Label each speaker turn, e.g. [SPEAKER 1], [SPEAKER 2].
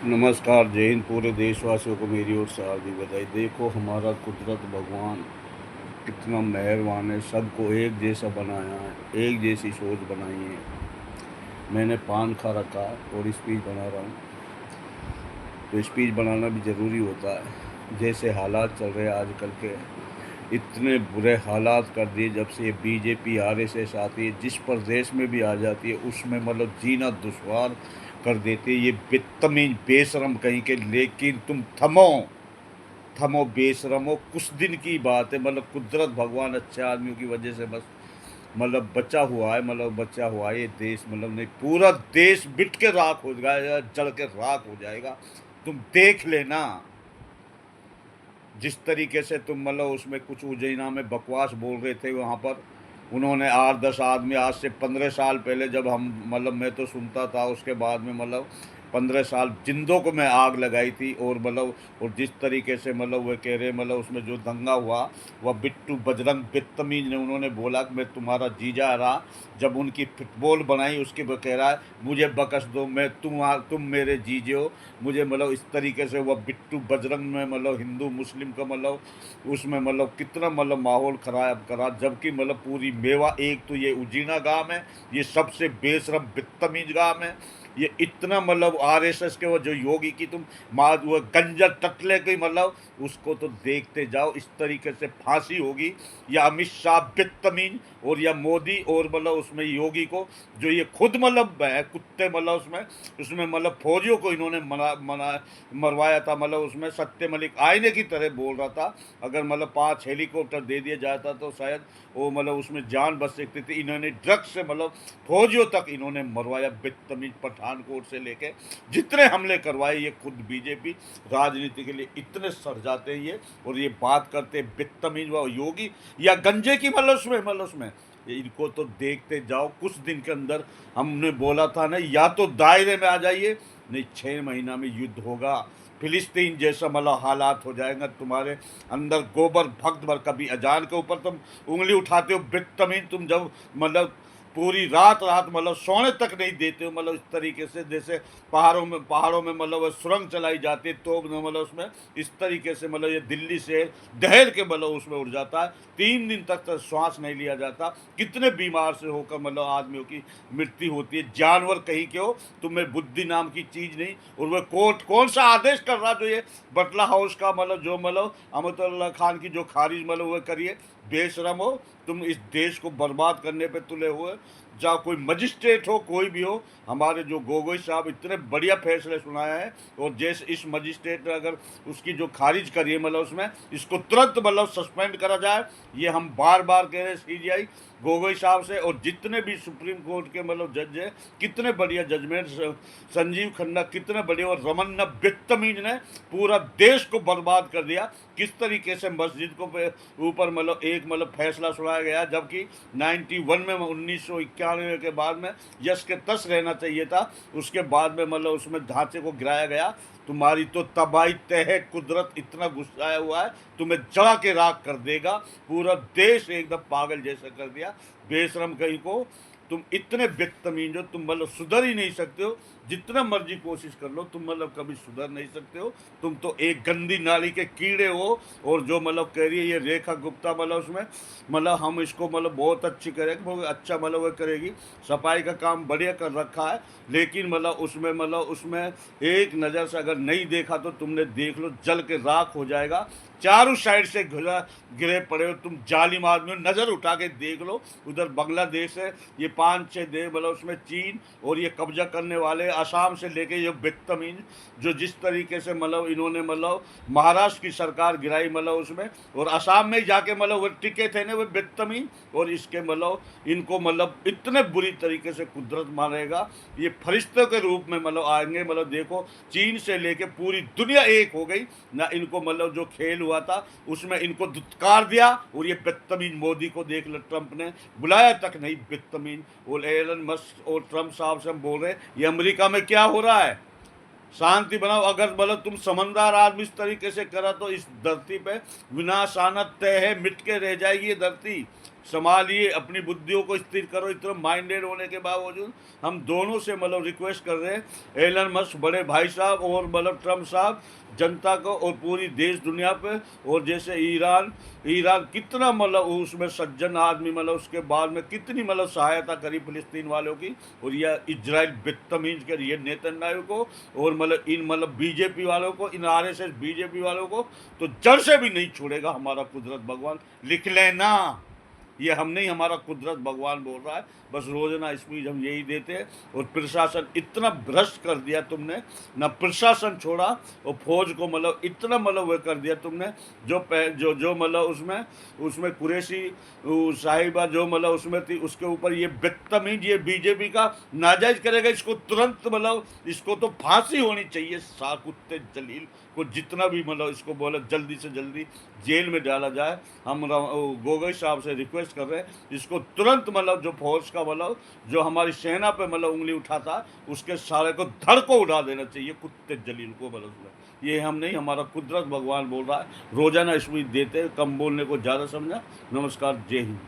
[SPEAKER 1] नमस्कार, जय हिंद। पूरे देशवासियों को मेरी ओर से हार्दिक बधाई। देखो हमारा कुदरत भगवान कितना मेहरबान है, सबको एक जैसा बनाया है, एक जैसी सोच बनाई है। मैंने पान खा रखा है और स्पीच बना रहा हूँ, तो स्पीच बनाना भी ज़रूरी होता है। जैसे हालात चल रहे हैं आजकल के, इतने बुरे हालात कर दिए जब से ये बीजेपी आरएसएस आती है, जिस प्रदेश में भी आ जाती है उसमें मतलब जीना दुश्वार कर देती है। ये बदतमीज बेशरम कहीं के, लेकिन तुम थमो थमो बेशरमो, कुछ दिन की बात है। मतलब कुदरत भगवान अच्छे आदमियों की वजह से बस मतलब बचा हुआ है, मतलब बचा हुआ है ये देश। मतलब नहीं, पूरा देश बिट के राख हो जाएगा, जल के राख हो जाएगा। तुम देख लेना जिस तरीके से तुम मतलब उसमें कुछ उज्जैना में बकवास बोल रहे थे वहाँ पर। उन्होंने 8-10 आदमी, आज से 15 साल पहले जब हम मतलब मैं तो सुनता था, उसके बाद में मतलब 15 साल जिंदों को मैं आग लगाई थी। और मतलब और जिस तरीके से मतलब वो कह रहे, मतलब उसमें जो दंगा हुआ, वह बिट्टू बजरंग बदतमीज ने उन्होंने बोला कि मैं तुम्हारा जीजा रहा। जब उनकी फुटबॉल बनाई उसके वो कह रहा है मुझे बकस दो, मैं तुम मेरे जीजे हो। मुझे मतलब इस तरीके से वह बिट्टू बजरंग में मतलब हिंदू मुस्लिम का मतलब उसमें मतलब कितना मतलब माहौल खराब करा। जबकि मतलब पूरी मेवा, एक तो ये उजीना गांव है, ये सबसे बेशरम बदतमीज गांव है। ये इतना मतलब आरएसएस के वो जो योगी की तुम माँ वो गंजर टटले की मतलब उसको तो देखते जाओ, इस तरीके से फांसी होगी। या अमित शाह बदतमीज, और या मोदी, और मतलब उसमें योगी को जो ये खुद मतलब है कुत्ते, मतलब उसमें उसमें मतलब फौजियों को इन्होंने मना मना मरवाया था। मतलब उसमें सत्य मलिक आईने की तरह बोल रहा था। अगर मतलब 5 हेलीकॉप्टर दे दिया जाता तो शायद वो मतलब उसमें जान बच सकती थी। इन्होंने ड्रग्स से मतलब फौजियों तक इन्होंने मरवाया, बदतमीज पठानकोट से लेके जितने हमले करवाए। ये खुद बीजेपी राजनीति के लिए इतने सड़ जाते हैं ये, और ये बात करते बदतमीज व योगी या गंजे की मतलब उसमें इनको तो देखते जाओ कुछ दिन के अंदर। हमने बोला था ना, या तो दायरे में आ जाइए, नहीं 6 महीना में युद्ध होगा। फिलिस्तीन जैसा मतलब हालात हो जाएगा तुम्हारे अंदर। गोबर भक्त भर, कभी अजान के ऊपर तुम उंगली उठाते हो बदतमीज। तुम जब मतलब पूरी रात रात मतलब सोने तक नहीं देते हो, मतलब इस तरीके से जैसे पहाड़ों में मतलब सुरंग चलाई जाती है, तो मतलब उसमें इस तरीके से मतलब ये दिल्ली से दहल के मतलब उसमें उड़ जाता है। 3 दिन तक तो श्वास नहीं लिया जाता। कितने बीमार से होकर मतलब आदमियों की मृत्यु होती है। जानवर कहीं के हो, तुम्हें बुद्धि नाम की चीज नहीं। और वह कोर्ट कौन सा आदेश कर रहा जो ये बटला हाउस का मतलब जो मतलब अमतुल्ला खान की जो खारिज मतलब वह करिए। बेशरम हो तुम, इस देश को बर्बाद करने पे तुले हुए। चाहे कोई मजिस्ट्रेट हो, कोई भी हो, हमारे जो गोगोई साहब इतने बढ़िया फैसले सुनाए हैं। और जैसे इस मजिस्ट्रेट ने अगर उसकी जो खारिज करी है मतलब उसमें इसको तुरंत मतलब सस्पेंड करा जाए। ये हम बार बार कह रहे हैं सीजीआई गोगोई साहब से। और जितने भी सुप्रीम कोर्ट के मतलब जज हैं, कितने बढ़िया जजमेंट, संजीव खन्ना कितने बढ़िया, और रमन्ना बदतमीज ने पूरा देश को बर्बाद कर दिया। किस तरीके से मस्जिद को ऊपर मतलब एक मतलब फैसला सुनाया गया, जबकि 91 में 1991 के बाद में यश के तस रहना चाहिए था। उसके बाद में मतलब उसमें ढांचे को गिराया गया। तुम्हारी तो तबाही तय है। कुदरत इतना गुस्साया हुआ है, तुम्हें जड़ा के राख कर देगा। पूरा देश एकदम पागल जैसा कर दिया। बेशरम कहीं को, तुम इतने बदतमीज हो, तुम मतलब सुधर ही नहीं सकते हो। जितना मर्जी कोशिश कर लो, तुम मतलब कभी सुधर नहीं सकते हो। तुम तो एक गंदी नाली के कीड़े हो। और जो मतलब कह रही है ये रेखा गुप्ता, मतलब उसमें मतलब हम इसको मतलब बहुत अच्छी करेंगे, बहुत अच्छा मतलब वो करेगी, सफाई का काम बढ़िया कर रखा है। लेकिन मतलब उसमें एक नज़र से अगर नहीं देखा तो तुमने देख लो, जल के राख हो जाएगा। चारों साइड से गिरे पड़े हो तुम, जालिम आदमी हो। नज़र उठा के देख लो, उधर बांग्लादेश है, ये 5-6 देश मतलब उसमें चीन, और ये कब्जा करने वाले असम से लेके ये बदतमीज जो जिस तरीके से मतलब इन्होंने मतलब महाराष्ट्र की सरकार गिराई मतलब उसमें, और असम में जाके मतलब वो टिके थे ना वो बदतमीज। और इसके मतलब इनको मतलब इतने बुरी तरीके से कुदरत मारेगा। ये फरिश्तों के रूप में मतलब आएंगे। मतलब देखो, चीन से लेके पूरी दुनिया एक हो गई ना। इनको मतलब जो खेल हुआ था उसमें इनको दुत्कार दिया। और ये बदतमीज मोदी को देख लो, ट्रंप ने बुलाया तक नहीं, बदतमीज। और एलन मस्क और ट्रंप साहब से हम बोल रहे हैं ये अमेरिका में क्या हो रहा है, शांति बनाओ। अगर मतलब तुम समझदार आदमी इस तरीके से करा तो इस धरती पे विनाश आना तय है, मिट के रह जाएगी ये धरती। संभालिए, अपनी बुद्धियों को स्थिर करो। इतना माइंडेड होने के बावजूद हम दोनों से मतलब रिक्वेस्ट कर रहे हैं, एलन मस्क बड़े भाई साहब और मतलब ट्रम्प साहब, जनता को और पूरी देश दुनिया पे, और जैसे ईरान ईरान कितना मतलब उसमें सज्जन आदमी, मतलब उसके बाद में कितनी मतलब सहायता करी फिलिस्तीन वालों की, और यह इजराइल बदतमीज कर ये नेतन्याहू को और मतलब इन मतलब बीजेपी वालों को, इन आरएसएस बीजेपी वालों को तो जड़ से भी नहीं छोड़ेगा हमारा कुदरत भगवान। लिख लेना, ये हम नहीं, हमारा कुदरत भगवान बोल रहा है। बस रोजाना स्पीच हम यही देते हैं। और प्रशासन इतना भ्रष्ट कर दिया तुमने, ना प्रशासन छोड़ा और फौज को मतलब इतना मतलब वह कर दिया तुमने, जो जो मतलब उसमें उसमें कुरैशी साहिबा जो मतलब उसमें थी, उसके ऊपर ये बदतमीज ये बीजेपी का नाजायज करेगा। इसको तुरंत मतलब इसको तो फांसी होनी चाहिए। साकुत्ते जलील को जितना भी मतलब इसको बोले जल्दी से जल्दी जेल में डाला जाए। हम गोगोई साहब से रिक्वेस्ट कर रहे हैं, इसको तुरंत मतलब जो फौज का मतलब जो हमारी सेना पे मतलब उंगली उठाता, उसके सारे को धड़ को उड़ा देना चाहिए, कुत्ते जलील को मतलब। ये हम नहीं, हमारा कुदरत भगवान बोल रहा है। रोजाना स्पीच देते, कम बोलने को ज़्यादा समझा। नमस्कार, जय हिंद।